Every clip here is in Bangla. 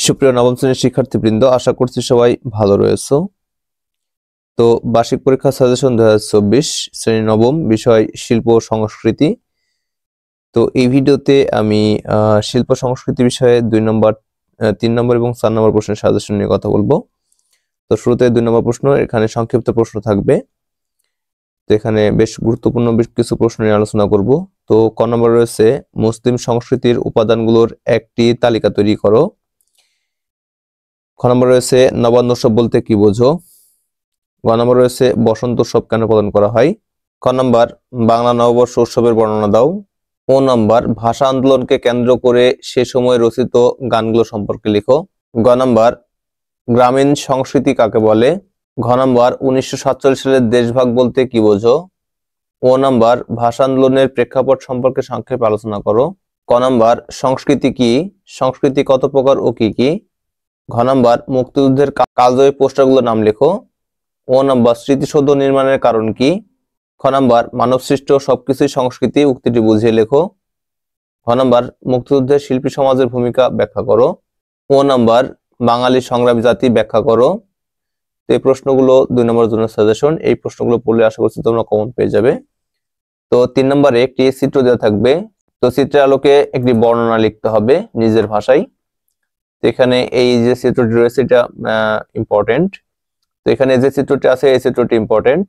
সুপ্রিয় নবম শ্রেণীর শিক্ষার্থীবৃন্দ, আশা করছি সবাই ভালো রয়েছে। তো বার্ষিক পরীক্ষা সাজেশন 2024 শ্রেণী নবম, বিষয় শিল্প ও সংস্কৃতি। তো এই ভিডিওতে আমি শিল্প সংস্কৃতি বিষয়ে 2 নম্বর, 3 নম্বর এবং 4 নম্বর প্রশ্নের সাজেশন নিয়ে কথা বলবো। তো শুরুতে 2 নম্বর প্রশ্ন, এখানে সংক্ষিপ্ত প্রশ্ন থাকবে। তো এখানে বেশ গুরুত্বপূর্ণ বেশ কিছু প্রশ্ন নিয়ে আলোচনা করব। তো ক নম্বর রয়েছে, মুসলিম সংস্কৃতির উপাদানগুলোর একটি তালিকা তৈরি করো। খ নম্বর রয়েছে, নবান্ন উৎসব বলতে কি বোঝো। গ নম্বর রয়েছে, বসন্ত উৎসব কেন পালন করা হয়। খ নম্বর, বাংলা নববর্ষ উৎসবের বর্ণনা দাও। ও নম্বর, ভাষা আন্দোলনকে কেন্দ্র করে সে সময় রচিত গানগুলো সম্পর্কে লিখো। গ নম্বর, গ্রামীণ সংস্কৃতি কাকে বলে। ঘ নম্বর, 1947 সালের দেশভাগ বলতে কি বোঝো। ও নম্বর, ভাষা আন্দোলনের প্রেক্ষাপট সম্পর্কে সংক্ষেপে আলোচনা করো। ক নম্বর, সংস্কৃতি কি, সংস্কৃতি কত প্রকার ও কি কি। ঘ নম্বর, মুক্তিযুদ্ধের কালজয়ী পোস্টারগুলোর নাম লেখো। ও নম্বর, স্মৃতিসৌধ নির্মাণের কারণ কি। খ নম্বর, মানব সৃষ্ট সবকিছুই সংস্কৃতি উক্তিটি বুঝিয়ে লেখো। ঘ নম্বর, মুক্তিযুদ্ধের শিল্পী সমাজের ভূমিকা ব্যাখ্যা করো। ও নম্বর, বাঙালি সংগ্রামী জাতি ব্যাখ্যা করো। তো এই প্রশ্নগুলো 2 নম্বরের জন্য সাজেশন। এই প্রশ্নগুলো পড়লে আশা করছি তোমরা কমন পেয়ে যাবে। তো 3 নম্বরে একটি চিত্র দেওয়া থাকবে। তো চিত্রের আলোকে একটি বর্ণনা লিখতে হবে নিজের ভাষায়। তো এখানে এই যে চিত্রটি রয়েছে এটা ইম্পর্টেন্ট। তো এখানে যে চিত্রটি আছে এই চিত্রটি ইম্পর্টেন্ট।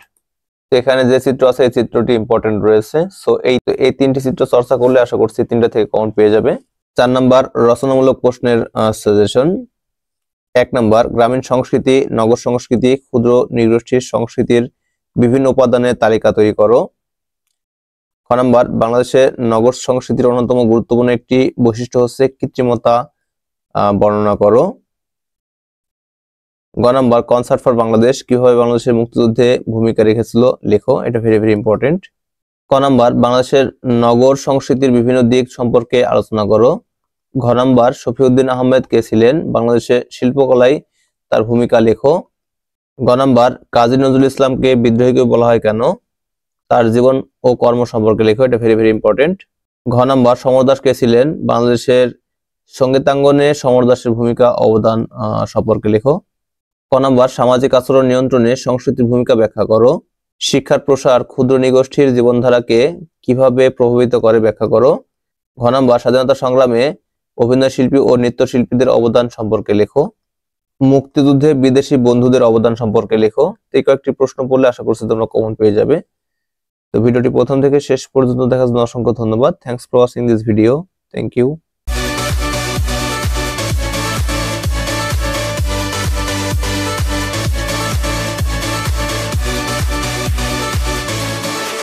তো এখানে যে চিত্র আছে এই চিত্রটি ইম্পর্টেন্ট রয়েছে। সো এই 3টি চিত্র চর্চা করলে আশা করছি 3টা থেকে কমন পেয়ে যাবে। 4 নম্বর, রচনামূলক প্রশ্নের সাজেশন। 1 নম্বর, গ্রামীণ সংস্কৃতি, নগর সংস্কৃতি, ক্ষুদ্র নৃগোষ্ঠীর সংস্কৃতির বিভিন্ন উপাদানের তালিকা তৈরি করো। খ নম্বর, বাংলাদেশের নগর সংস্কৃতির অন্যতম গুরুত্বপূর্ণ একটি বৈশিষ্ট্য হচ্ছে কৃত্রিমতা, বর্ণনা করো। গ নম্বর, কনসার্ট ফর বাংলাদেশ, কিভাবে বাংলাদেশের মুক্তিযুদ্ধে ভূমিকা রেখেছিল লেখো, এটা ভেরি ভেরি ইম্পর্টেন্ট। ক নম্বর, বাংলাদেশের নগর সংস্কৃতির বিভিন্ন দিক সম্পর্কে আলোচনা করো। ঘ নম্বর, শফিউদ্দিন আহমেদ কে ছিলেন, বাংলাদেশের শিল্পকলায় তার ভূমিকা লেখো। গ নম্বর, কাজী নজরুল ইসলামকে বিদ্রোহীকে বলা হয় কেন, তার জীবন ও কর্ম সম্পর্কে লেখো, এটা ভেরি ভেরি ইম্পর্টেন্ট। ঘ নম্বর, সমর দাস কে ছিলেন, বাংলাদেশের সঙ্গীতাঙ্গনে সমর দাসের ভূমিকা অবদান সম্পর্কে লেখো। ক নম্বর, সামাজিক আচরণ নিয়ন্ত্রণে সংস্কৃতির ভূমিকা ব্যাখ্যা করো। শিক্ষার প্রসার ক্ষুদ্র নৃগোষ্ঠীর জীবনধারাকে কিভাবে প্রভাবিত করে ব্যাখ্যা করো। ঘ নম্বর, স্বাধীনতা সংগ্রামে অভিনয় শিল্পী ও নৃত্যশিল্পীদের অবদান সম্পর্কে লেখো। মুক্তিযুদ্ধে বিদেশি বন্ধুদের অবদান সম্পর্কে লেখো। এই কয়েকটি প্রশ্ন পড়লে আশা করছি তোমরা কমন পেয়ে যাবে। তো ভিডিওটি প্রথম থেকে শেষ পর্যন্ত দেখার জন্য অসংখ্য ধন্যবাদ। Thanks for watching this video. Thank you.